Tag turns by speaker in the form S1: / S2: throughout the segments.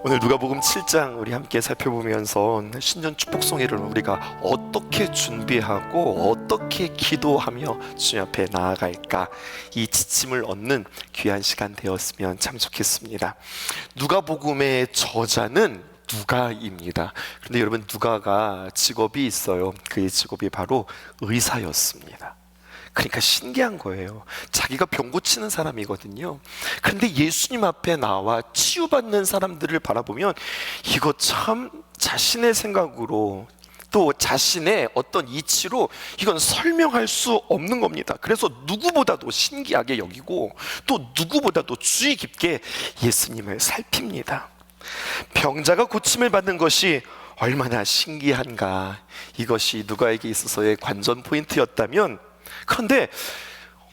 S1: 오늘 누가복음 7장 우리 함께 살펴보면서 신년 축복송회를 우리가 어떻게 준비하고 어떻게 기도하며 주님 앞에 나아갈까, 이 지침을 얻는 귀한 시간 되었으면 참 좋겠습니다. 누가복음의 저자는 누가입니다. 그런데 여러분, 누가가 직업이 있어요. 그의 직업이 바로 의사였습니다. 그러니까 신기한 거예요. 자기가 병 고치는 사람이거든요. 그런데 예수님 앞에 나와 치유받는 사람들을 바라보면 이거 참 자신의 생각으로, 또 자신의 어떤 이치로 이건 설명할 수 없는 겁니다. 그래서 누구보다도 신기하게 여기고 또 누구보다도 주의 깊게 예수님을 살핍니다. 병자가 고침을 받는 것이 얼마나 신기한가, 이것이 누가에게 있어서의 관전 포인트였다면, 그런데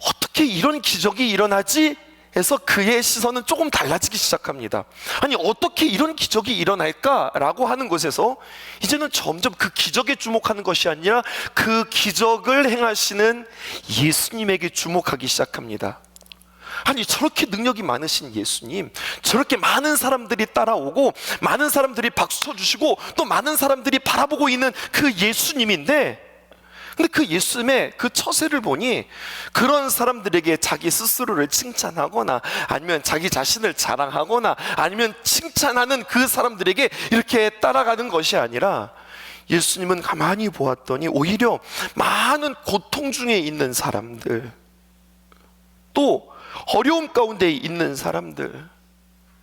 S1: 어떻게 이런 기적이 일어나지? 해서 그의 시선은 조금 달라지기 시작합니다. 아니, 어떻게 이런 기적이 일어날까라고 하는 것에서 이제는 점점 그 기적에 주목하는 것이 아니라 그 기적을 행하시는 예수님에게 주목하기 시작합니다. 아니, 저렇게 능력이 많으신 예수님, 저렇게 많은 사람들이 따라오고 많은 사람들이 박수 쳐주시고 또 많은 사람들이 바라보고 있는 그 예수님인데, 근데 그 예수님의 그 처세를 보니 그런 사람들에게 자기 스스로를 칭찬하거나 아니면 자기 자신을 자랑하거나 아니면 칭찬하는 그 사람들에게 이렇게 따라가는 것이 아니라, 예수님은 가만히 보았더니 오히려 많은 고통 중에 있는 사람들, 또 어려움 가운데 있는 사람들,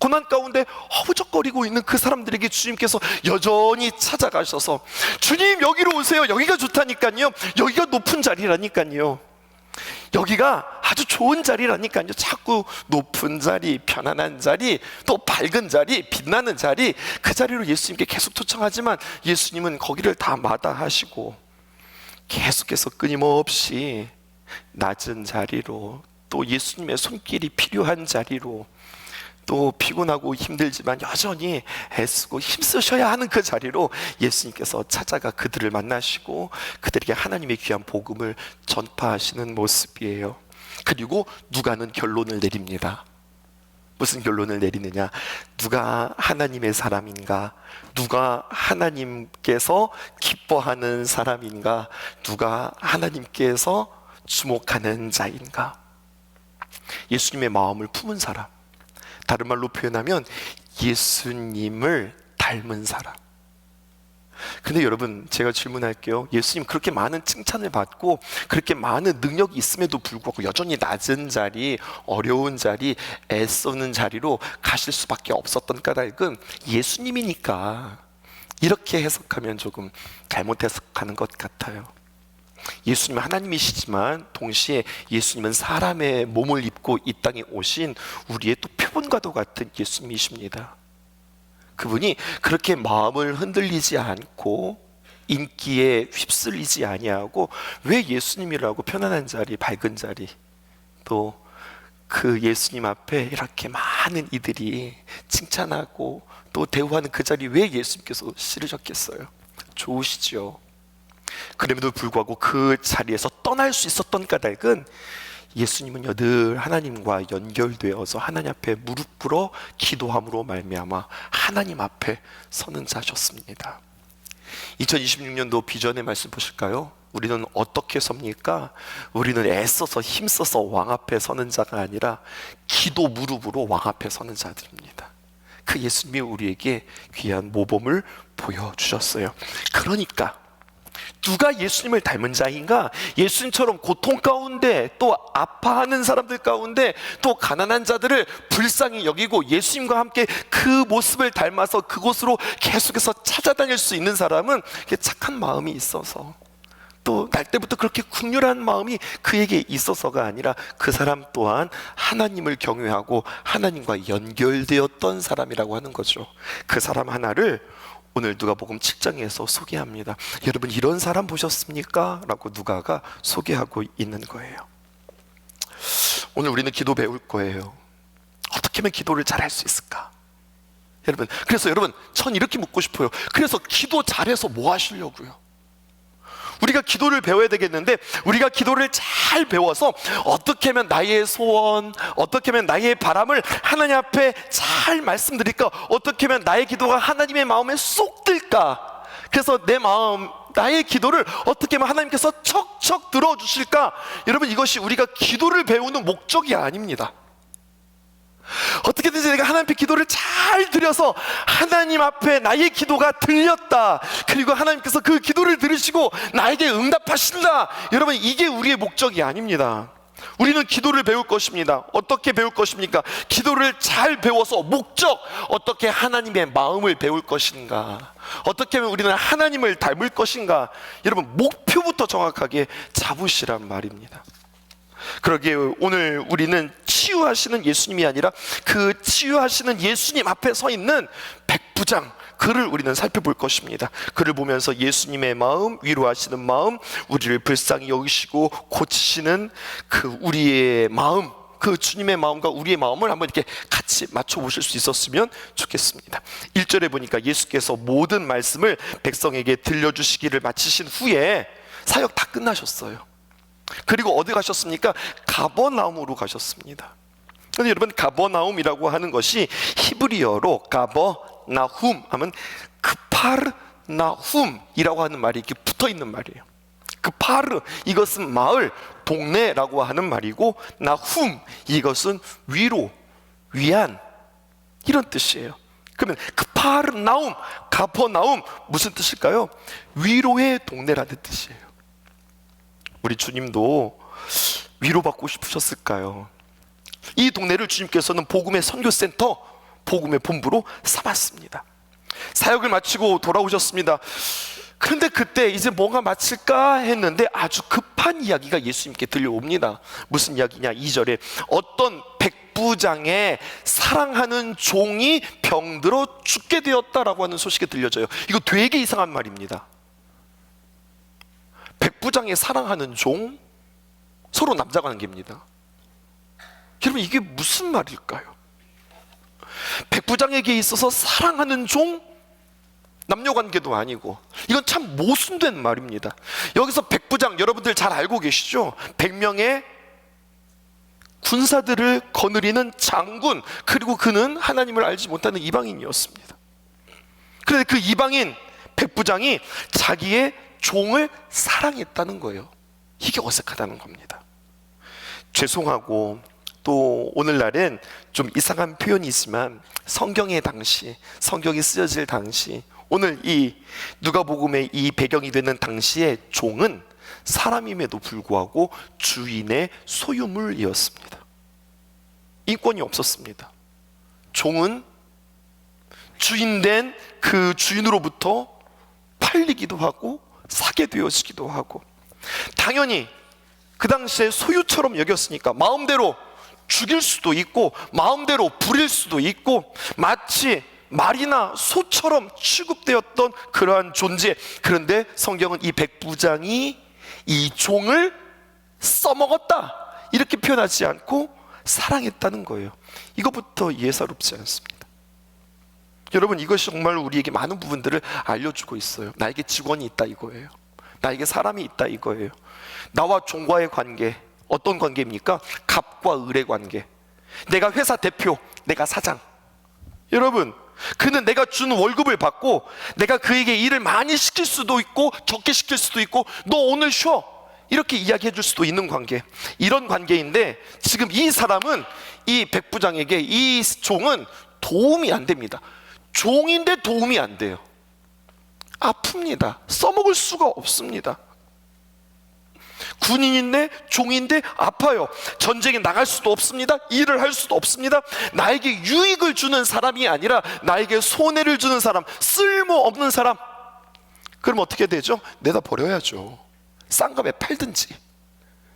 S1: 고난 가운데 허우적거리고 있는 그 사람들에게 주님께서 여전히 찾아가셔서, 주님 여기로 오세요, 여기가 좋다니까요, 여기가 높은 자리라니까요, 여기가 아주 좋은 자리라니까요. 자꾸 높은 자리, 편안한 자리, 또 밝은 자리, 빛나는 자리, 그 자리로 예수님께 계속 초청하지만 예수님은 거기를 다 마다하시고 계속해서 끊임없이 낮은 자리로, 또 예수님의 손길이 필요한 자리로, 또 피곤하고 힘들지만 여전히 애쓰고 힘쓰셔야 하는 그 자리로 예수님께서 찾아가 그들을 만나시고 그들에게 하나님의 귀한 복음을 전파하시는 모습이에요. 그리고 누가는 결론을 내립니다. 무슨 결론을 내리느냐? 누가 하나님의 사람인가? 누가 하나님께서 기뻐하는 사람인가? 누가 하나님께서 주목하는 자인가? 예수님의 마음을 품은 사람, 다른 말로 표현하면 예수님을 닮은 사람. 근데 여러분, 제가 질문할게요. 예수님 그렇게 많은 칭찬을 받고 그렇게 많은 능력이 있음에도 불구하고 여전히 낮은 자리, 어려운 자리, 애쓰는 자리로 가실 수밖에 없었던 까닭은 예수님이니까, 이렇게 해석하면 조금 잘못 해석하는 것 같아요. 예수님은 하나님이시지만 동시에 예수님은 사람의 몸을 입고 이 땅에 오신 우리의 또 표본과도 같은 예수님이십니다. 그분이 그렇게 마음을 흔들리지 않고 인기에 휩쓸리지 아니하고, 왜 예수님이라고 편안한 자리, 밝은 자리, 또 그 예수님 앞에 이렇게 많은 이들이 칭찬하고 또 대우하는 그 자리, 왜 예수님께서 싫으셨겠어요? 좋으시죠. 그럼에도 불구하고 그 자리에서 떠날 수 있었던 까닭은 예수님은요 늘 하나님과 연결되어서 하나님 앞에 무릎 꿇어 기도함으로 말미암아 하나님 앞에 서는 자셨습니다. 2026년도 비전의 말씀 보실까요? 우리는 어떻게 섭니까? 우리는 애써서 힘써서 왕 앞에 서는 자가 아니라 기도 무릎으로 왕 앞에 서는 자들입니다. 그 예수님이 우리에게 귀한 모범을 보여주셨어요. 그러니까 누가 예수님을 닮은 자인가? 예수님처럼 고통 가운데, 또 아파하는 사람들 가운데, 또 가난한 자들을 불쌍히 여기고 예수님과 함께 그 모습을 닮아서 그곳으로 계속해서 찾아다닐 수 있는 사람은 착한 마음이 있어서, 또 날 때부터 그렇게 긍휼한 마음이 그에게 있어서가 아니라 그 사람 또한 하나님을 경외하고 하나님과 연결되었던 사람이라고 하는 거죠. 그 사람 하나를 오늘 누가복음 7장에서 소개합니다. 여러분, 이런 사람 보셨습니까? 라고 누가가 소개하고 있는 거예요. 오늘 우리는 기도 배울 거예요. 어떻게 하면 기도를 잘할 수 있을까? 여러분, 그래서 여러분, 전 이렇게 묻고 싶어요. 그래서 기도 잘해서 뭐 하시려고요? 우리가 기도를 배워야 되겠는데, 우리가 기도를 잘 배워서 어떻게 하면 나의 소원, 어떻게 하면 나의 바람을 하나님 앞에 잘 말씀드릴까, 어떻게 하면 나의 기도가 하나님의 마음에 쏙 들까, 그래서 내 마음, 나의 기도를 어떻게 하면 하나님께서 척척 들어주실까. 여러분, 이것이 우리가 기도를 배우는 목적이 아닙니다. 어떻게든지 내가 하나님 앞에 기도를 잘 드려서 하나님 앞에 나의 기도가 들렸다, 그리고 하나님께서 그 기도를 들으시고 나에게 응답하신다. 여러분, 이게 우리의 목적이 아닙니다. 우리는 기도를 배울 것입니다. 어떻게 배울 것입니까? 기도를 잘 배워서 목적, 어떻게 하나님의 마음을 배울 것인가, 어떻게 하면 우리는 하나님을 닮을 것인가. 여러분, 목표부터 정확하게 잡으시란 말입니다. 그러기에 오늘 우리는 치유하시는 예수님이 아니라 그 치유하시는 예수님 앞에 서 있는 백부장, 그를 우리는 살펴볼 것입니다. 그를 보면서 예수님의 마음, 위로하시는 마음, 우리를 불쌍히 여기시고 고치시는 그 우리의 마음, 그 주님의 마음과 우리의 마음을 한번 이렇게 같이 맞춰보실 수 있었으면 좋겠습니다. 1절에 보니까 예수께서 모든 말씀을 백성에게 들려주시기를 마치신 후에 사역 다 끝나셨어요. 그리고 어디 가셨습니까? 가버나움으로 가셨습니다. 그런데 여러분, 가버나움이라고 하는 것이 히브리어로 가버나훔 하면 그파르나훔이라고 하는 말이 이렇게 붙어있는 말이에요. 그파르, 이것은 마을, 동네라고 하는 말이고, 나훔, 이것은 위로, 위안, 이런 뜻이에요. 그러면 그파르나움, 가버나움, 무슨 뜻일까요? 위로의 동네라는 뜻이에요. 우리 주님도 위로받고 싶으셨을까요? 이 동네를 주님께서는 복음의 선교센터, 복음의 본부로 삼았습니다. 사역을 마치고 돌아오셨습니다. 그런데 그때 이제 뭔가 마칠까 했는데 아주 급한 이야기가 예수님께 들려옵니다. 무슨 이야기냐? 2절에 어떤 백부장의 사랑하는 종이 병들어 죽게 되었다라고 하는 소식이 들려져요. 이거 되게 이상한 말입니다. 백부장의 사랑하는 종, 서로 남자 관계입니다. 여러분, 이게 무슨 말일까요? 백부장에게 있어서 사랑하는 종, 남녀 관계도 아니고, 이건 참 모순된 말입니다. 여기서 백부장, 여러분들 잘 알고 계시죠? 100명의 군사들을 거느리는 장군, 그리고 그는 하나님을 알지 못하는 이방인이었습니다. 그런데 그 이방인 백부장이 자기의 종을 사랑했다는 거예요. 이게 어색하다는 겁니다. 죄송하고 또 오늘날엔 좀 이상한 표현이 있지만, 성경의 당시, 성경이 쓰여질 당시, 오늘 이 누가복음의 이 배경이 되는 당시의 종은 사람임에도 불구하고 주인의 소유물이었습니다. 인권이 없었습니다. 종은 주인된 그 주인으로부터 팔리기도 하고 사게 되어지기도 하고, 당연히 그 당시에 소유처럼 여겼으니까 마음대로 죽일 수도 있고 마음대로 부릴 수도 있고, 마치 말이나 소처럼 취급되었던 그러한 존재. 그런데 성경은 이 백부장이 이 종을 써먹었다, 이렇게 표현하지 않고 사랑했다는 거예요. 이것부터 예사롭지 않습니다. 여러분, 이것이 정말 우리에게 많은 부분들을 알려주고 있어요. 나에게 직원이 있다 이거예요. 나에게 사람이 있다 이거예요. 나와 종과의 관계, 어떤 관계입니까? 갑과 을의 관계. 내가 회사 대표, 내가 사장. 여러분, 그는 내가 주는 월급을 받고 내가 그에게 일을 많이 시킬 수도 있고 적게 시킬 수도 있고, 너 오늘 쉬어, 이렇게 이야기해 줄 수도 있는 관계. 이런 관계인데 지금 이 사람은, 이 백부장에게 이 종은 도움이 안 됩니다. 종인데 도움이 안 돼요. 아픕니다. 써먹을 수가 없습니다. 군인인데 종인데 아파요. 전쟁에 나갈 수도 없습니다. 일을 할 수도 없습니다. 나에게 유익을 주는 사람이 아니라 나에게 손해를 주는 사람, 쓸모없는 사람. 그럼 어떻게 되죠? 내다 버려야죠. 싼 값에 팔든지,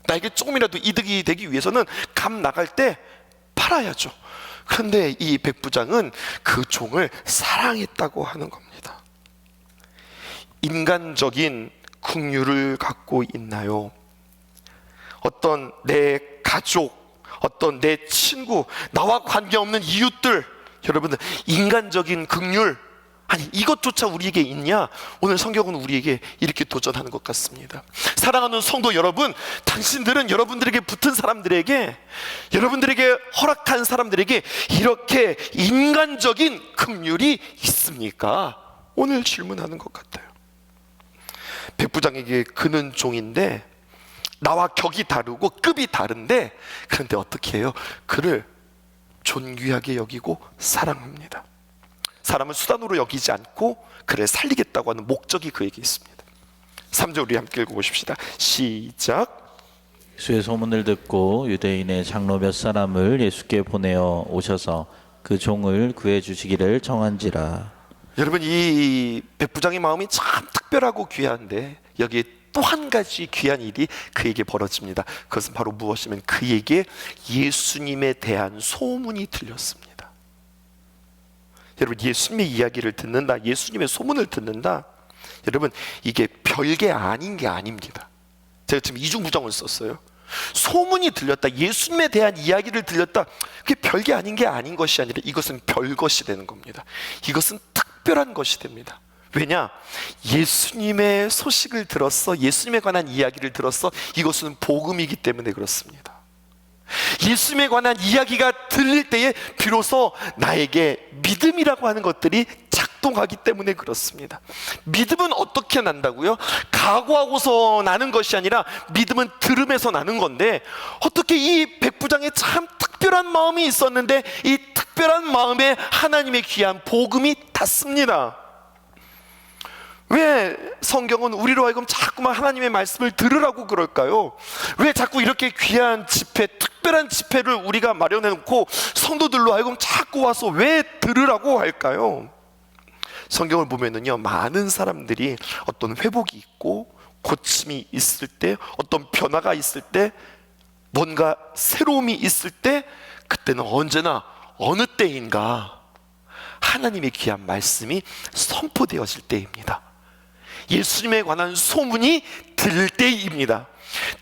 S1: 나에게 조금이라도 이득이 되기 위해서는 값 나갈 때 팔아야죠. 그런데 이 백부장은 그 종을 사랑했다고 하는 겁니다. 인간적인 긍휼을 갖고 있나요? 어떤 내 가족, 어떤 내 친구, 나와 관계없는 이웃들, 여러분들 인간적인 긍휼 아니, 이것조차 우리에게 있냐? 오늘 성경은 우리에게 이렇게 도전하는 것 같습니다. 사랑하는 성도 여러분, 당신들은 여러분들에게 붙은 사람들에게, 여러분들에게 허락한 사람들에게 이렇게 인간적인 긍휼이 있습니까? 오늘 질문하는 것 같아요. 백부장에게 그는 종인데 나와 격이 다르고 급이 다른데, 그런데 어떻게 해요? 그를 존귀하게 여기고 사랑합니다. 사람을 수단으로 여기지 않고 그를 살리겠다고 하는 목적이 그에게 있습니다. 3절 우리 함께 읽어보십시다. 시작.
S2: 예수의 소문을 듣고 유대인의 장로 몇 사람을 예수께 보내어 오셔서 그 종을 구해 주시기를 청한지라.
S1: 여러분, 이 백부장의 마음이 참 특별하고 귀한데 여기에 또 한 가지 귀한 일이 그에게 벌어집니다. 그것은 바로 무엇이면 그에게 예수님에 대한 소문이 들렸습니다. 여러분, 예수님의 이야기를 듣는다, 예수님의 소문을 듣는다, 여러분, 이게 별게 아닌 게 아닙니다. 제가 지금 이중부정을 썼어요. 소문이 들렸다, 예수님에 대한 이야기를 들렸다, 그게 별게 아닌 게 아닌 것이 아니라 이것은 별것이 되는 겁니다. 이것은 특별한 것이 됩니다. 왜냐? 예수님의 소식을 들었어, 예수님에 관한 이야기를 들었어. 이것은 복음이기 때문에 그렇습니다. 예수님에 관한 이야기가 들릴 때에 비로소 나에게 믿음이라고 하는 것들이 작동하기 때문에 그렇습니다. 믿음은 어떻게 난다고요? 각오하고서 나는 것이 아니라 믿음은 들음에서 나는 건데, 어떻게 이 백부장에 참 특별한 마음이 있었는데 이 특별한 마음에 하나님의 귀한 복음이 닿습니다. 왜 성경은 우리로 하여금 자꾸만 하나님의 말씀을 들으라고 그럴까요? 왜 자꾸 이렇게 귀한 집회, 특별한 집회를 우리가 마련해 놓고 성도들로 하여금 자꾸 와서 왜 들으라고 할까요? 성경을 보면은요, 많은 사람들이 어떤 회복이 있고 고침이 있을 때, 어떤 변화가 있을 때, 뭔가 새로움이 있을 때, 그때는 언제나 어느 때인가 하나님의 귀한 말씀이 선포되어질 때입니다. 예수님에 관한 소문이 들릴 때입니다.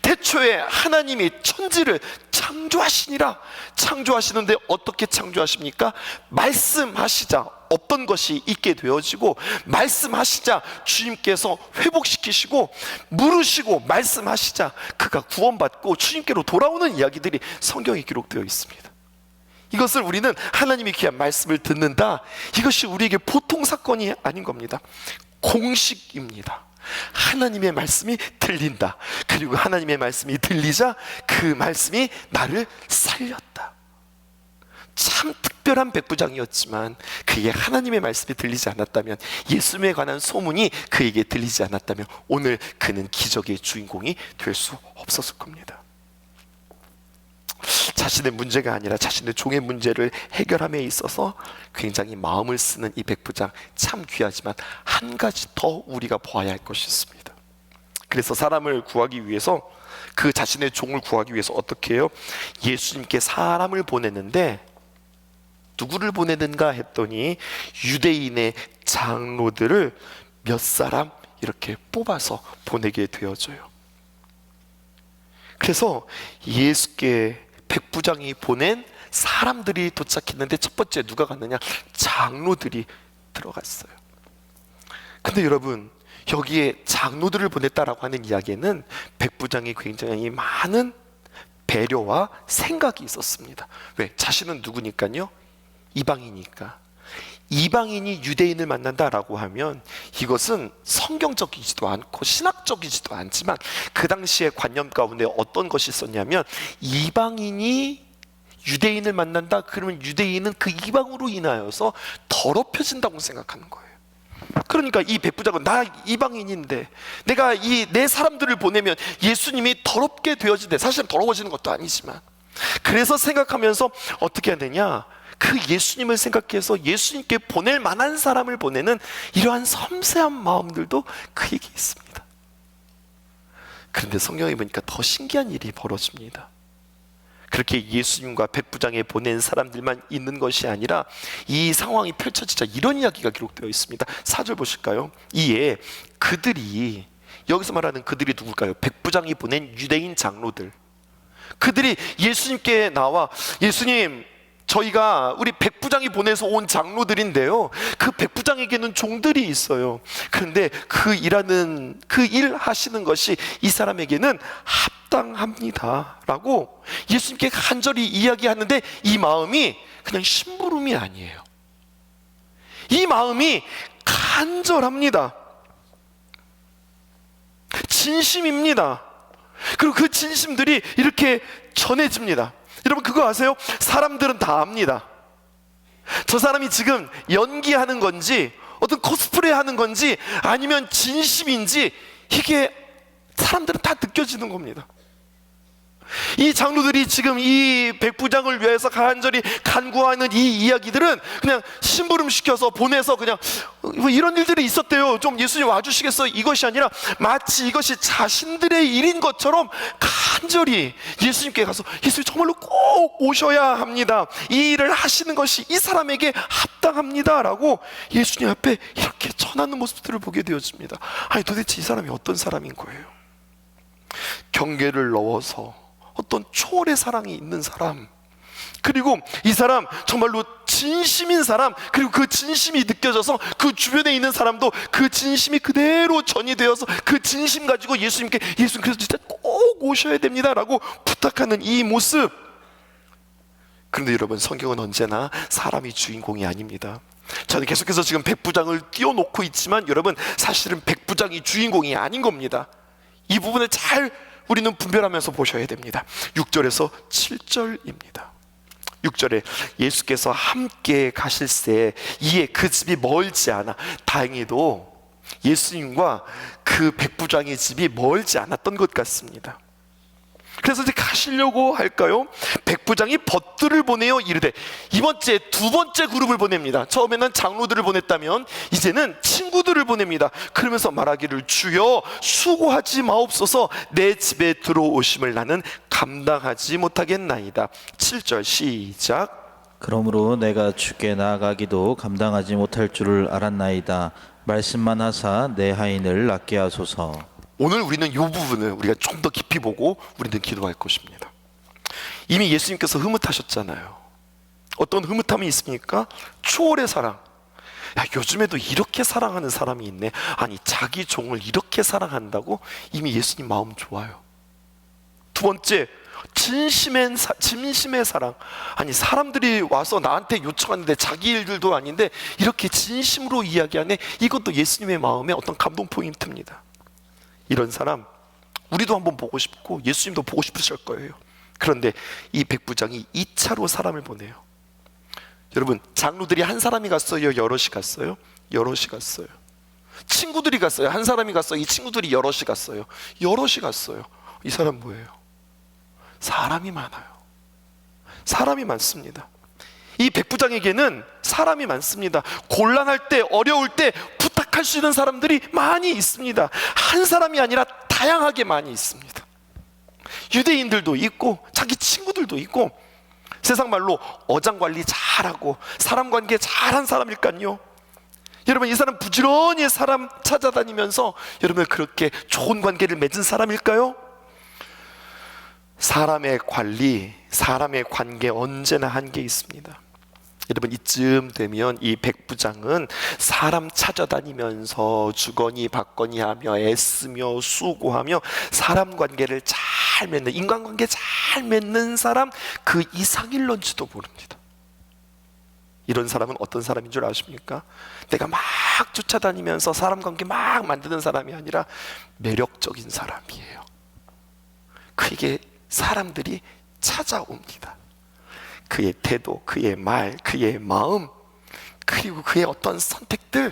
S1: 태초에 하나님이 천지를 창조하시니라. 창조하시는데 어떻게 창조하십니까? 말씀하시자 없던 것이 있게 되어지고, 말씀하시자 주님께서 회복시키시고, 물으시고 말씀하시자 그가 구원받고 주님께로 돌아오는 이야기들이 성경에 기록되어 있습니다. 이것을 우리는 하나님의 귀한 말씀을 듣는다, 이것이 우리에게 보통 사건이 아닌 겁니다. 공식입니다. 하나님의 말씀이 들린다. 그리고 하나님의 말씀이 들리자 그 말씀이 나를 살렸다. 참 특별한 백부장이었지만 그에게 하나님의 말씀이 들리지 않았다면, 예수님에 관한 소문이 그에게 들리지 않았다면 오늘 그는 기적의 주인공이 될 수 없었을 겁니다. 자신의 문제가 아니라 자신의 종의 문제를 해결함에 있어서 굉장히 마음을 쓰는 이 백부장, 참 귀하지만 한 가지 더 우리가 보아야 할 것이 있습니다. 그래서 사람을 구하기 위해서, 그 자신의 종을 구하기 위해서 어떻게 해요? 예수님께 사람을 보내는데, 누구를 보내는가 했더니 유대인의 장로들을 몇 사람 이렇게 뽑아서 보내게 되어져요. 그래서 예수께 백부장이 보낸 사람들이 도착했는데 첫 번째 누가 갔느냐? 장로들이 들어갔어요. 근데 여러분, 여기에 장로들을 보냈다라고 하는 이야기에는 백부장이 굉장히 많은 배려와 생각이 있었습니다. 왜? 자신은 누구니까요? 이방이니까. 이방인이 유대인을 만난다라고 하면 이것은 성경적이지도 않고 신학적이지도 않지만, 그 당시의 관념 가운데 어떤 것이 있었냐면, 이방인이 유대인을 만난다 그러면 유대인은 그 이방으로 인하여서 더럽혀진다고 생각하는 거예요. 그러니까 이 백부장은 나 이방인인데 내가 내 사람들을 보내면 예수님이 더럽게 되어지는데, 사실은 더러워지는 것도 아니지만, 그래서 생각하면서 어떻게 해야 되냐, 그 예수님을 생각해서 예수님께 보낼 만한 사람을 보내는 이러한 섬세한 마음들도 그에게 있습니다. 그런데 성경에 보니까 더 신기한 일이 벌어집니다. 그렇게 예수님과 백부장에 보낸 사람들만 있는 것이 아니라 이 상황이 펼쳐지자 이런 이야기가 기록되어 있습니다. 4절 보실까요? 이에 그들이, 여기서 말하는 그들이 누굴까요? 백부장이 보낸 유대인 장로들, 그들이 예수님께 나와, 예수님, 저희가 우리 백부장이 보내서 온 장로들인데요, 그 백부장에게는 종들이 있어요. 그런데 그 일 하시는 것이 이 사람에게는 합당합니다 라고 예수님께 간절히 이야기하는데, 이 마음이 그냥 심부름이 아니에요. 이 마음이 간절합니다. 진심입니다. 그리고 그 진심들이 이렇게 전해집니다. 여러분 그거 아세요? 사람들은 다 압니다. 저 사람이 지금 연기하는 건지 어떤 코스프레 하는 건지 아니면 진심인지, 이게 사람들은 다 느껴지는 겁니다. 이 장로들이 지금 이 백부장을 위해서 간절히 간구하는 이 이야기들은 그냥 심부름시켜서 보내서 그냥 뭐 이런 일들이 있었대요, 좀 예수님 와주시겠어, 이것이 아니라 마치 이것이 자신들의 일인 것처럼 간절히 예수님께 가서 예수님 정말로 꼭 오셔야 합니다, 이 일을 하시는 것이 이 사람에게 합당합니다 라고 예수님 앞에 이렇게 전하는 모습들을 보게 되어집니다. 아니 도대체 이 사람이 어떤 사람인 거예요? 경계를 넘어서 어떤 초월의 사랑이 있는 사람, 그리고 이 사람 정말로 진심인 사람, 그리고 그 진심이 느껴져서 그 주변에 있는 사람도 그 진심이 그대로 전이 되어서 그 진심 가지고 예수님께, 예수님 그래서 진짜 꼭 오셔야 됩니다 라고 부탁하는 이 모습. 그런데 여러분, 성경은 언제나 사람이 주인공이 아닙니다. 저는 계속해서 지금 백부장을 띄워놓고 있지만 여러분, 사실은 백부장이 주인공이 아닌 겁니다. 이 부분을 잘 우리는 분별하면서 보셔야 됩니다. 6절에서 7절입니다. 6절에 예수께서 함께 가실새 이에 그 집이 멀지 않아. 다행히도 예수님과 그 백부장의 집이 멀지 않았던 것 같습니다. 그래서 이제 가시려고 할까요? 백부장이 벗들을 보내어 이르되, 두 번째 그룹을 보냅니다. 처음에는 장로들을 보냈다면 이제는 친구들을 보냅니다. 그러면서 말하기를, 주여 수고하지 마옵소서, 내 집에 들어오심을 나는 감당하지 못하겠나이다. 7절 시작.
S2: 그러므로 내가 주께 나아가기도 감당하지 못할 줄을 알았나이다. 말씀만 하사 내 하인을 낫게 하소서.
S1: 오늘 우리는 이 부분을 우리가 좀 더 깊이 보고 우리는 기도할 것입니다. 이미 예수님께서 흐뭇하셨잖아요. 어떤 흐뭇함이 있습니까? 초월의 사랑. 야, 요즘에도 이렇게 사랑하는 사람이 있네. 아니 자기 종을 이렇게 사랑한다고? 이미 예수님 마음 좋아요. 두 번째, 진심의 사랑. 아니 사람들이 와서 나한테 요청하는데 자기 일들도 아닌데 이렇게 진심으로 이야기하네. 이것도 예수님의 마음에 어떤 감동 포인트입니다. 이런 사람 우리도 한번 보고 싶고 예수님도 보고 싶으실 거예요. 그런데 이 백부장이 2차로 사람을 보내요. 여러분, 장로들이 한 사람이 갔어요? 여럿이 갔어요? 여럿이 갔어요. 친구들이 갔어요? 한 사람이 갔어요? 이 친구들이 여럿이 갔어요? 여럿이 갔어요. 이 사람 뭐예요? 사람이 많아요. 사람이 많습니다. 이 백부장에게는 사람이 많습니다. 곤란할 때, 어려울 때 부탁할 수 있는 사람들이 많이 있습니다. 한 사람이 아니라 다양하게 많이 있습니다. 유대인들도 있고 자기 친구들도 있고, 세상 말로 어장관리 잘하고 사람 관계 잘한 사람일까요? 여러분, 이 사람 부지런히 사람 찾아다니면서 여러분 그렇게 좋은 관계를 맺은 사람일까요? 사람의 관리, 사람의 관계 언제나 한계 있습니다. 여러분, 이쯤 되면 이 백부장은 사람 찾아다니면서 주거니 받거니 하며 애쓰며 수고하며 사람 관계를 잘 맺는, 인간관계 잘 맺는 사람 그 이상일런지도 모릅니다. 이런 사람은 어떤 사람인 줄 아십니까? 내가 막 쫓아다니면서 사람 관계 막 만드는 사람이 아니라 매력적인 사람이에요. 그에게 사람들이 찾아옵니다. 그의 태도, 그의 말, 그의 마음, 그리고 그의 어떤 선택들.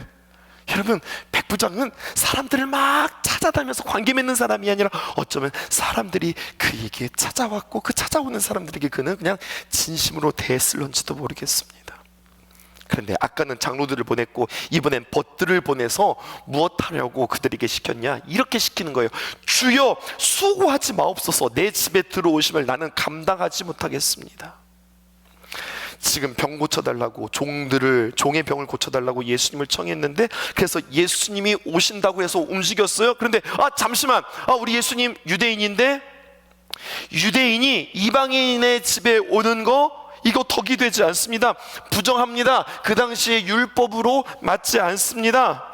S1: 여러분, 백부장은 사람들을 막 찾아다니면서 관계 맺는 사람이 아니라 어쩌면 사람들이 그에게 찾아왔고 그 찾아오는 사람들에게 그는 그냥 진심으로 대했을런지도 모르겠습니다. 그런데 아까는 장로들을 보냈고 이번엔 벗들을 보내서 무엇 하려고 그들에게 시켰냐? 이렇게 시키는 거예요. 주여 수고하지 마옵소서, 내 집에 들어오심을 나는 감당하지 못하겠습니다. 지금 병 고쳐달라고, 종의 병을 고쳐달라고 예수님을 청했는데, 그래서 예수님이 오신다고 해서 움직였어요. 그런데 잠시만, 우리 예수님 유대인인데, 유대인이 이방인의 집에 오는 거 이거 덕이 되지 않습니다. 부정합니다. 그 당시에 율법으로 맞지 않습니다.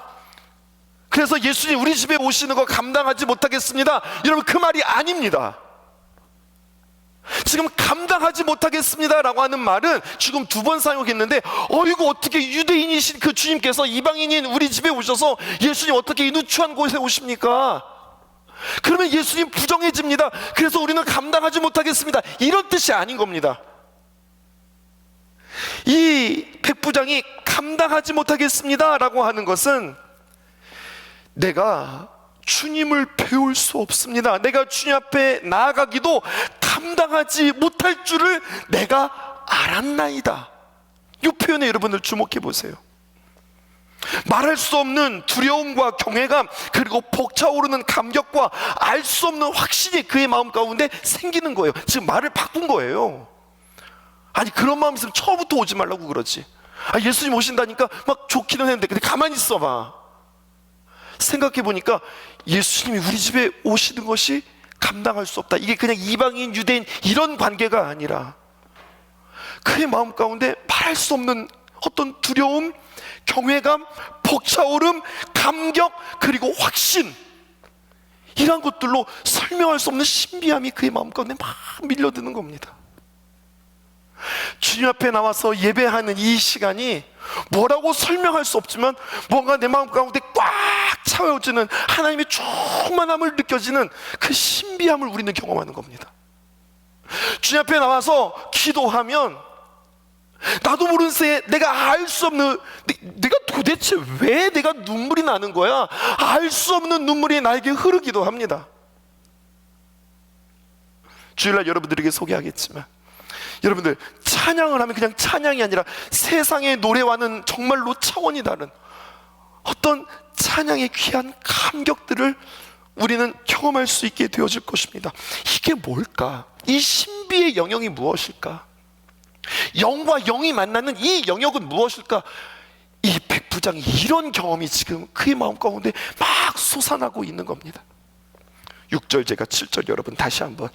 S1: 그래서 예수님 우리 집에 오시는 거 감당하지 못하겠습니다. 여러분, 그 말이 아닙니다. 지금 감당하지 못하겠습니다 라고 하는 말은 지금 2번 사용했는데, 이거 어떻게 유대인이신 그 주님께서 이방인인 우리 집에 오셔서 예수님 어떻게 이 누추한 곳에 오십니까? 그러면 예수님 부정해집니다. 그래서 우리는 감당하지 못하겠습니다, 이런 뜻이 아닌 겁니다. 이 백부장이 감당하지 못하겠습니다 라고 하는 것은 내가 주님을 배울 수 없습니다, 내가 주님 앞에 나아가기도 감당하지 못할 줄을 내가 알았나이다, 이 표현에 여러분들 주목해 보세요. 말할 수 없는 두려움과 경외감, 그리고 벅차오르는 감격과 알 수 없는 확신이 그의 마음 가운데 생기는 거예요. 지금 말을 바꾼 거예요. 아니, 그런 마음 있으면 처음부터 오지 말라고 그러지. 예수님 오신다니까 막 좋기는 했는데, 근데 가만히 있어봐. 생각해 보니까 예수님이 우리 집에 오시는 것이 감당할 수 없다, 이게 그냥 이방인 유대인 이런 관계가 아니라 그의 마음 가운데 말할 수 없는 어떤 두려움, 경외감, 벅차오름, 감격, 그리고 확신, 이러한 것들로 설명할 수 없는 신비함이 그의 마음 가운데 막 밀려드는 겁니다. 주님 앞에 나와서 예배하는 이 시간이 뭐라고 설명할 수 없지만 뭔가 내 마음 가운데 꽉 차워지는 하나님의 충만함을 느껴지는 그 신비함을 우리는 경험하는 겁니다. 주님 앞에 나와서 기도하면 나도 모르는 새에 내가 알 수 없는, 내가 도대체 왜 내가 눈물이 나는 거야, 알 수 없는 눈물이 나에게 흐르기도 합니다. 주일날 여러분들에게 소개하겠지만, 여러분들 찬양을 하면 그냥 찬양이 아니라 세상의 노래와는 정말로 차원이 다른 어떤 찬양의 귀한 감격들을 우리는 경험할 수 있게 되어질 것입니다. 이게 뭘까? 이 신비의 영역이 무엇일까? 영과 영이 만나는 이 영역은 무엇일까? 이 백부장이 이런 경험이 지금 그의 마음 가운데 막 솟아나고 있는 겁니다. 6절 제가 7절 여러분 다시 한번,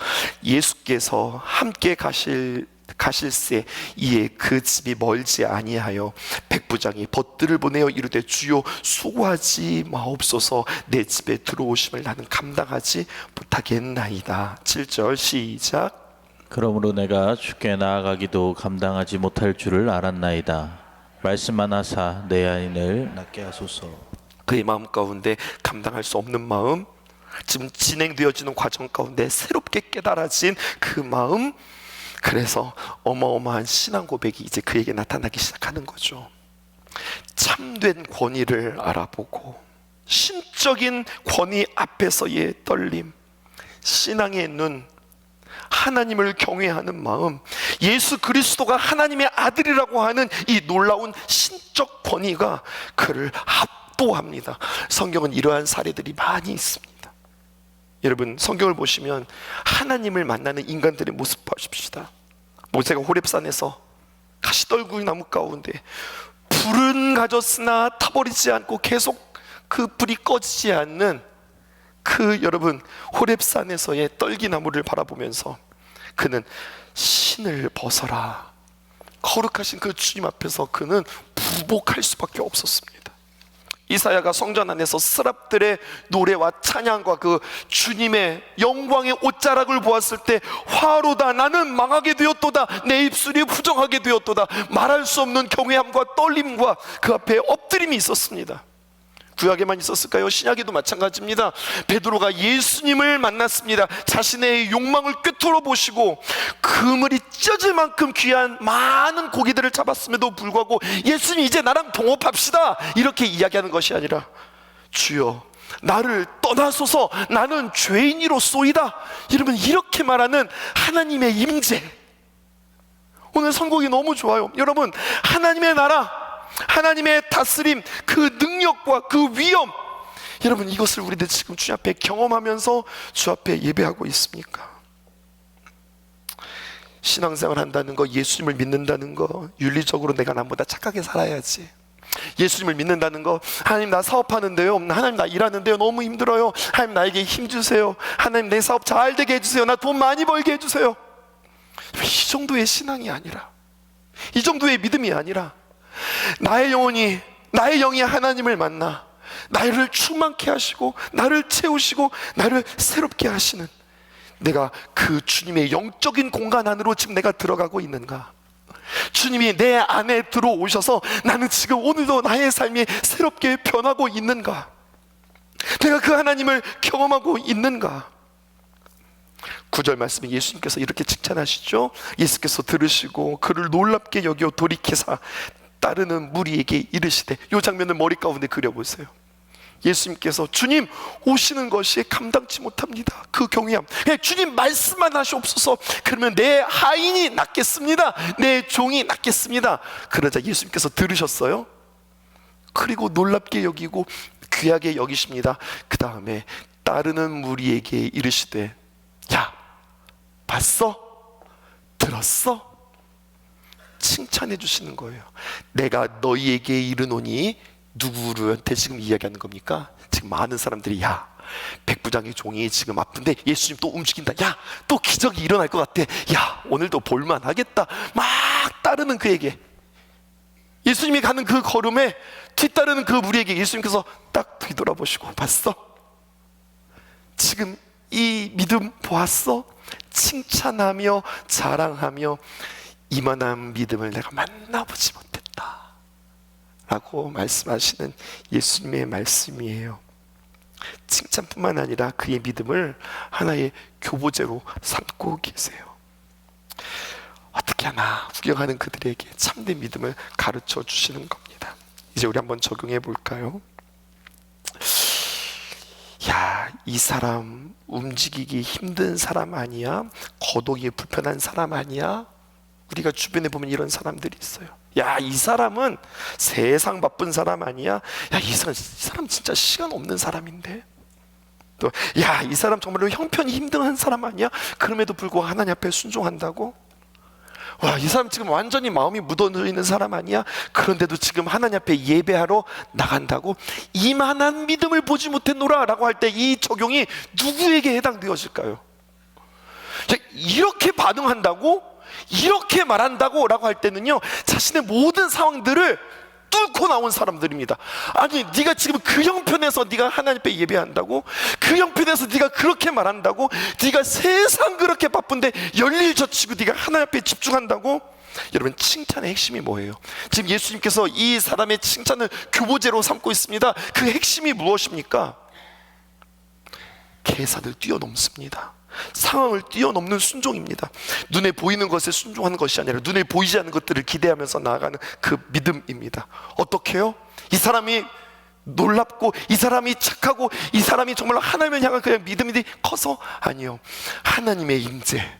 S1: 예수께서 함께 가실새 이에 그 집이 멀지 아니하여 백부장이 벗들을 보내어 이르되 주여 수고하지 마옵소서, 내 집에 들어오심을 나는 감당하지 못하겠나이다. 7절 시작.
S2: 그러므로 내가 주께 나아가기도 감당하지 못할 줄을 알았나이다. 말씀만 하사 내 아인을 낫게 하소서.
S1: 그의 마음 가운데 감당할 수 없는 마음, 지금 진행되어지는 과정 가운데 새롭게 깨달아진 그 마음, 그래서 어마어마한 신앙 고백이 이제 그에게 나타나기 시작하는 거죠. 참된 권위를 알아보고 신적인 권위 앞에서의 떨림, 신앙의 눈, 하나님을 경외하는 마음, 예수 그리스도가 하나님의 아들이라고 하는 이 놀라운 신적 권위가 그를 압도합니다. 성경은 이러한 사례들이 많이 있습니다. 여러분, 성경을 보시면 하나님을 만나는 인간들의 모습 보십시다. 모세가 호렙산에서 가시떨굴 나무 가운데 불은 가졌으나 타버리지 않고 계속 그 불이 꺼지지 않는 그 여러분 호렙산에서의 떨기나무를 바라보면서 그는 신을 벗어라, 거룩하신 그 주님 앞에서 그는 부복할 수밖에 없었습니다. 이사야가 성전 안에서 스랍들의 노래와 찬양과 그 주님의 영광의 옷자락을 보았을 때 화로다, 나는 망하게 되었도다, 내 입술이 부정하게 되었도다, 말할 수 없는 경외함과 떨림과 그 앞에 엎드림이 있었습니다. 구약에만 있었을까요? 신약에도 마찬가지입니다. 베드로가 예수님을 만났습니다. 자신의 욕망을 꿰뚫어 보시고 그물이 찢어질 만큼 귀한 많은 고기들을 잡았음에도 불구하고 예수님 이제 나랑 동업합시다, 이렇게 이야기하는 것이 아니라 주여 나를 떠나소서, 나는 죄인이로소이다, 여러분 이렇게 말하는 하나님의 임재. 오늘 선곡이 너무 좋아요. 여러분, 하나님의 나라, 하나님의 다스림, 그 능력과 그 위엄, 여러분 이것을 우리들 지금 주 앞에 경험하면서 주 앞에 예배하고 있습니까? 신앙생활 한다는 거, 예수님을 믿는다는 거, 윤리적으로 내가 남보다 착하게 살아야지, 예수님을 믿는다는 거, 하나님 나 사업하는데요, 하나님 나 일하는데요 너무 힘들어요, 하나님 나에게 힘 주세요, 하나님 내 사업 잘 되게 해주세요, 나 돈 많이 벌게 해주세요, 이 정도의 신앙이 아니라 이 정도의 믿음이 아니라 나의 영이 하나님을 만나 나를 충만케 하시고 나를 채우시고 나를 새롭게 하시는, 내가 그 주님의 영적인 공간 안으로 지금 내가 들어가고 있는가? 주님이 내 안에 들어오셔서 나는 지금 오늘도 나의 삶이 새롭게 변하고 있는가? 내가 그 하나님을 경험하고 있는가? 9절 말씀에 예수님께서 이렇게 칭찬하시죠. 예수께서 들으시고 그를 놀랍게 여겨 돌이키사 따르는 무리에게 이르시되, 이 장면을 머리 가운데 그려보세요. 예수님께서 주님 오시는 것이 감당치 못합니다. 그 경외함, 그냥 주님 말씀만 하시옵소서. 그러면 내 하인이 낫겠습니다, 내 종이 낫겠습니다. 그러자 예수님께서 들으셨어요. 그리고 놀랍게 여기고 귀하게 여기십니다. 그 다음에 따르는 무리에게 이르시되, 야, 봤어? 들었어? 칭찬해 주시는 거예요. 내가 너희에게 이르노니, 누구한테 지금 이야기하는 겁니까? 지금 많은 사람들이, 야, 백부장의 종이 지금 아픈데 예수님 또 움직인다, 야, 또 기적이 일어날 것 같아, 야, 오늘도 볼만하겠다, 막 따르는 그에게, 예수님이 가는 그 걸음에 뒤따르는 그 무리에게 예수님께서 딱 뒤돌아보시고, 봤어? 지금 이 믿음 보았어? 칭찬하며 자랑하며 이만한 믿음을 내가 만나보지 못했다 라고 말씀하시는 예수님의 말씀이에요. 칭찬뿐만 아니라 그의 믿음을 하나의 교보제로 삼고 계세요. 어떻게 하나 구경하는 그들에게 참된 믿음을 가르쳐 주시는 겁니다. 이제 우리 한번 적용해 볼까요? 야, 이 사람 움직이기 힘든 사람 아니야? 거동이 불편한 사람 아니야? 우리가 주변에 보면 이런 사람들이 있어요. 야, 이 사람은 세상 바쁜 사람 아니야? 야, 이 사람 진짜 시간 없는 사람인데? 또, 야, 이 사람 정말로 형편이 힘든 사람 아니야? 그럼에도 불구하고 하나님 앞에 순종한다고? 와, 이 사람 지금 완전히 마음이 묻어있는 사람 아니야? 그런데도 지금 하나님 앞에 예배하러 나간다고? 이만한 믿음을 보지 못했노라 라고 할 때 이 적용이 누구에게 해당되어질까요? 이렇게 반응한다고? 이렇게 말한다고? 라고 할 때는요, 자신의 모든 상황들을 뚫고 나온 사람들입니다. 아니, 네가 지금 그 형편에서 네가 하나님 앞에 예배한다고? 그 형편에서 네가 그렇게 말한다고? 네가 세상 그렇게 바쁜데 열일 젖히고 네가 하나님 앞에 집중한다고? 여러분, 칭찬의 핵심이 뭐예요? 지금 예수님께서 이 사람의 칭찬을 교보제로 삼고 있습니다. 그 핵심이 무엇입니까? 계산을 뛰어넘습니다. 상황을 뛰어넘는 순종입니다. 눈에 보이는 것에 순종하는 것이 아니라 눈에 보이지 않는 것들을 기대하면서 나아가는 그 믿음입니다. 어떻게 해요? 이 사람이 놀랍고 이 사람이 착하고 이 사람이 정말로 하나님을 향한 그냥 믿음이 커서? 아니요, 하나님의 임재,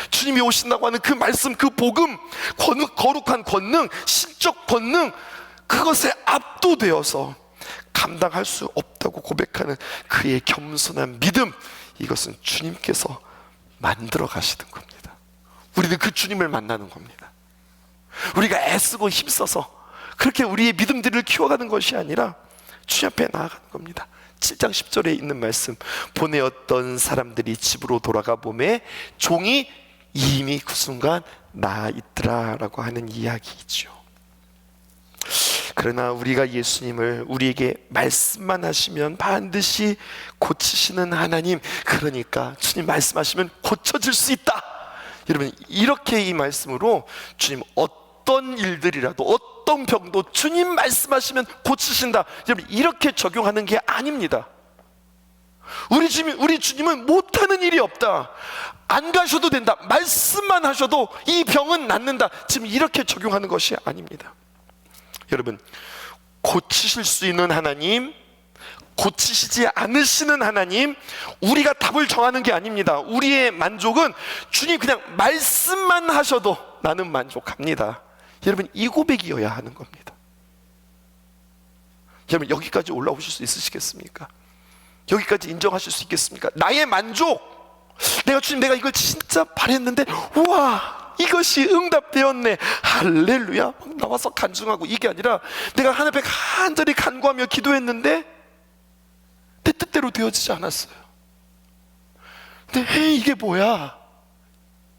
S1: 주님이 오신다고 하는 그 말씀, 그 복음, 거룩한 권능, 신적 권능, 그것에 압도되어서 감당할 수 없다고 고백하는 그의 겸손한 믿음, 이것은 주님께서 만들어 가시는 겁니다. 우리는 그 주님을 만나는 겁니다. 우리가 애쓰고 힘써서 그렇게 우리의 믿음들을 키워가는 것이 아니라 주님 앞에 나아가는 겁니다. 7장 10절에 있는 말씀, 보내었던 사람들이 집으로 돌아가 보매 종이 이미 그 순간 나아 있더라 라고 하는 이야기이죠. 그러나 우리가 예수님을 우리에게 말씀만 하시면 반드시 고치시는 하나님, 그러니까 주님 말씀하시면 고쳐질 수 있다. 여러분, 이렇게 이 말씀으로 주님 어떤 일들이라도 어떤 병도 주님 말씀하시면 고치신다, 여러분, 이렇게 적용하는 게 아닙니다. 우리 주님은 못하는 일이 없다, 안 가셔도 된다, 말씀만 하셔도 이 병은 낫는다, 지금 이렇게 적용하는 것이 아닙니다. 여러분, 고치실 수 있는 하나님, 고치시지 않으시는 하나님, 우리가 답을 정하는 게 아닙니다. 우리의 만족은 주님 그냥 말씀만 하셔도 나는 만족합니다. 여러분, 이 고백이어야 하는 겁니다. 여러분, 여기까지 올라오실 수 있으시겠습니까? 여기까지 인정하실 수 있겠습니까? 나의 만족, 주님 내가 이걸 진짜 바랬는데 우와, 이것이 응답되었네, 할렐루야, 막 나와서 간증하고, 이게 아니라 내가 하나님 앞에 간절히 간구하며 기도했는데 내 뜻대로 되어지지 않았어요. 근데 이게 뭐야?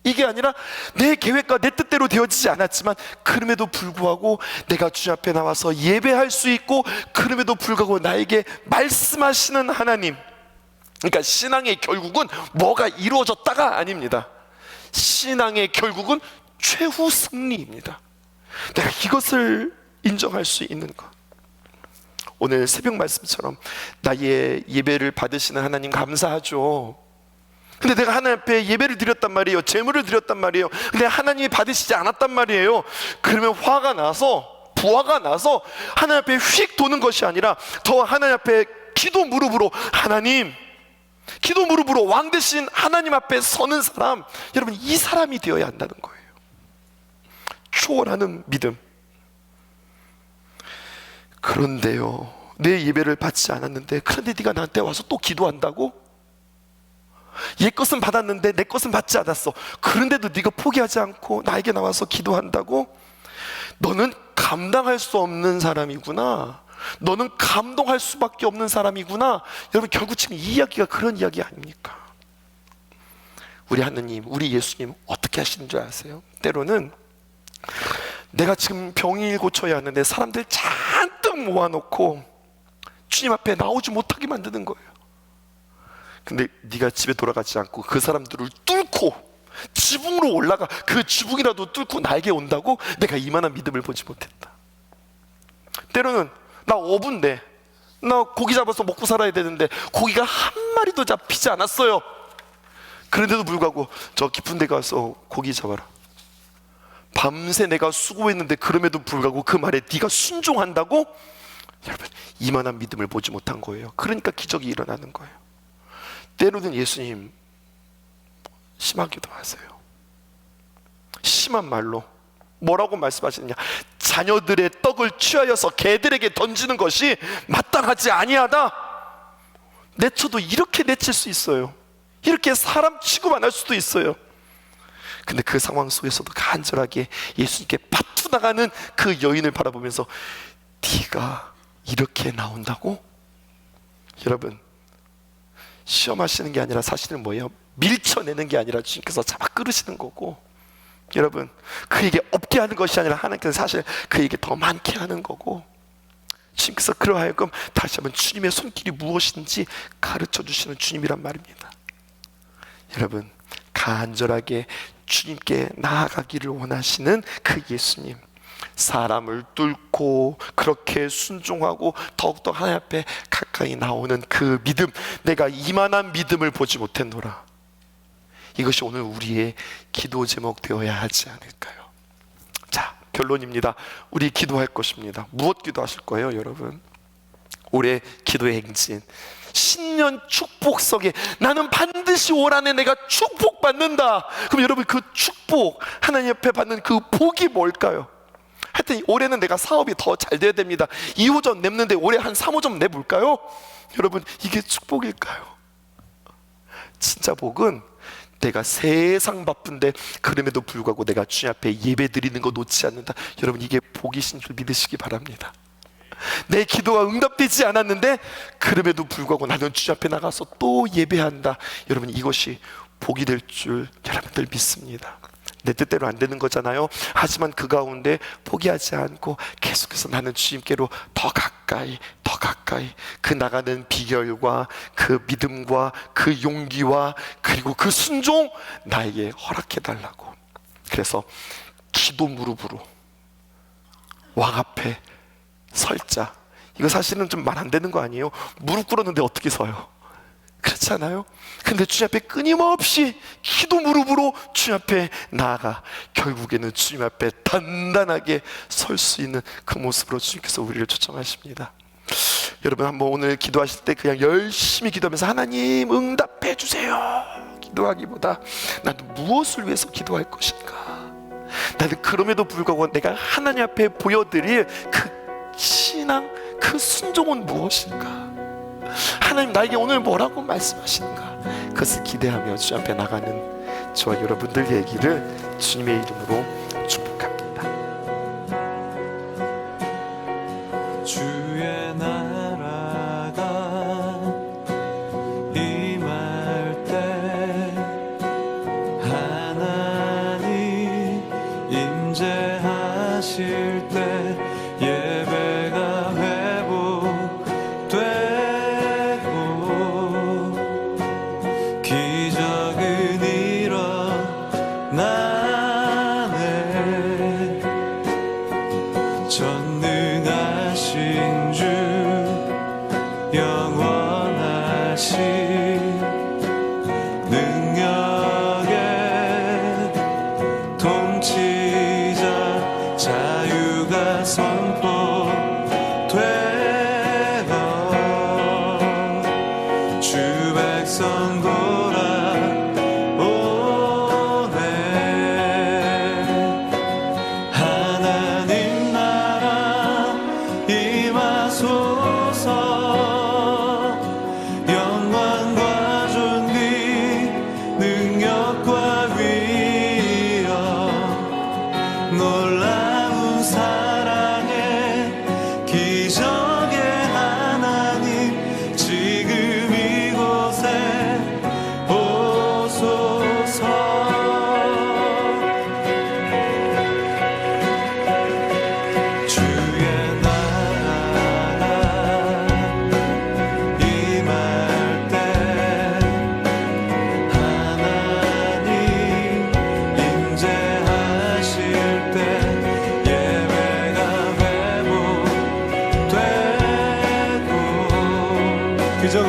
S1: 이게 아니라 내 계획과 내 뜻대로 되어지지 않았지만 그럼에도 불구하고 내가 주님 앞에 나와서 예배할 수 있고, 그럼에도 불구하고 나에게 말씀하시는 하나님. 그러니까 신앙의 결국은 뭐가 이루어졌다가 아닙니다. 신앙의 결국은 최후 승리입니다. 내가 이것을 인정할 수 있는 것. 오늘 새벽 말씀처럼 나의 예배를 받으시는 하나님 감사하죠. 근데 내가 하나님 앞에 예배를 드렸단 말이에요. 제물을 드렸단 말이에요. 근데 하나님이 받으시지 않았단 말이에요. 그러면 화가 나서, 부화가 나서 하나님 앞에 휙 도는 것이 아니라 더 하나님 앞에 기도 무릎으로, 하나님, 기도 무릎으로 왕 대신 하나님 앞에 서는 사람, 여러분 이 사람이 되어야 한다는 거예요. 초월하는 믿음. 그런데요, 내 예배를 받지 않았는데 그런데 네가 나한테 와서 또 기도한다고? 얘 것은 받았는데 내 것은 받지 않았어. 그런데도 네가 포기하지 않고 나에게 나와서 기도한다고? 너는 감당할 수 없는 사람이구나. 너는 감동할 수밖에 없는 사람이구나. 여러분 결국 지금 이 이야기가 그런 이야기 아닙니까? 우리 하느님, 우리 예수님 어떻게 하시는 줄 아세요? 때로는 내가 지금 병이 고쳐야 하는데 사람들 잔뜩 모아놓고 주님 앞에 나오지 못하게 만드는 거예요. 근데 네가 집에 돌아가지 않고 그 사람들을 뚫고 지붕으로 올라가, 그 지붕이라도 뚫고 나에게 온다고? 내가 이만한 믿음을 보지 못했다. 때로는 나 어부인데, 나 고기 잡아서 먹고 살아야 되는데 고기가 한 마리도 잡히지 않았어요. 그런데도 불구하고 저 깊은 데 가서 고기 잡아라. 밤새 내가 수고했는데 그럼에도 불구하고 그 말에 네가 순종한다고? 여러분 이만한 믿음을 보지 못한 거예요. 그러니까 기적이 일어나는 거예요. 때로는 예수님 심하기도 하세요. 심한 말로 뭐라고 말씀하시느냐? 자녀들의 떡을 취하여서 개들에게 던지는 것이 마땅하지 아니하다. 내쳐도 이렇게 내칠 수 있어요. 이렇게 사람 취급만 할 수도 있어요. 근데 그 상황 속에서도 간절하게 예수님께 파투 나가는 그 여인을 바라보면서 네가 이렇게 나온다고? 여러분 시험하시는 게 아니라 사실은 뭐예요? 밀쳐내는 게 아니라 주님께서 잡아 끌으시는 거고, 여러분 그에게 없게 하는 것이 아니라 하나님께서 사실 그에게 더 많게 하는 거고, 주님께서 그러하여금 다시 한번 주님의 손길이 무엇인지 가르쳐 주시는 주님이란 말입니다. 여러분 간절하게 주님께 나아가기를 원하시는 그 예수님, 사람을 뚫고 그렇게 순종하고 더욱더 하나님 앞에 가까이 나오는 그 믿음, 내가 이만한 믿음을 보지 못했노라. 이것이 오늘 우리의 기도 제목 되어야 하지 않을까요? 자, 결론입니다. 우리 기도할 것입니다. 무엇 기도하실 거예요, 여러분? 올해 기도의 행진, 신년 축복석에 나는 반드시 올 한해 내가 축복받는다. 그럼 여러분 그 축복, 하나님 앞에 받는 그 복이 뭘까요? 하여튼 올해는 내가 사업이 더 잘 돼야 됩니다. 2호점 냈는데 올해 한 3호점 내볼까요? 여러분 이게 축복일까요? 진짜 복은 내가 세상 바쁜데 그럼에도 불구하고 내가 주님 앞에 예배 드리는 거 놓지 않는다. 여러분 이게 복이신 줄 믿으시기 바랍니다. 내 기도가 응답되지 않았는데 그럼에도 불구하고 나는 주님 앞에 나가서 또 예배한다. 여러분 이것이 복이 될 줄 여러분들 믿습니다. 내 뜻대로 안 되는 거잖아요. 하지만 그 가운데 포기하지 않고 계속해서 나는 주님께로 더 가까이 더 가까이, 그 나가는 비결과 그 믿음과 그 용기와 그리고 그 순종 나에게 허락해 달라고. 그래서 기도 무릎으로 왕 앞에 설자. 이거 사실은 좀 말 안 되는 거 아니에요? 무릎 꿇었는데 어떻게 서요? 그렇지 않아요? 근데 주님 앞에 끊임없이 기도 무릎으로 주님 앞에 나아가 결국에는 주님 앞에 단단하게 설 수 있는 그 모습으로 주님께서 우리를 초청하십니다. 여러분 한번 오늘 기도하실 때 그냥 열심히 기도하면서 하나님 응답해 주세요 기도하기보다 나는 무엇을 위해서 기도할 것인가, 나는 그럼에도 불구하고 내가 하나님 앞에 보여드릴 그 신앙, 그 순종은 무엇인가, 하나님 나에게 오늘 뭐라고 말씀하시는가, 그것을 기대하며 주 앞에 나가는 저와 여러분들 얘기를 주님의 이름으로 축복합니다.
S3: 주의 나라가 임할 때 하나 하실 때 예배가 회복되고 기적은 일어나네. 전능하신 주 영원하신 능력의 통치자 자유가 선포되어 주 백성 돌아오네. 하나님 나라 임하소서. 영광과 존귀 능력과 위엄 놀라운 사랑의 기적의 하나님 지금 이곳에 오소서. 주의 나라 임할 때 하나님 임재하실 때 예배가 회복되고 기적은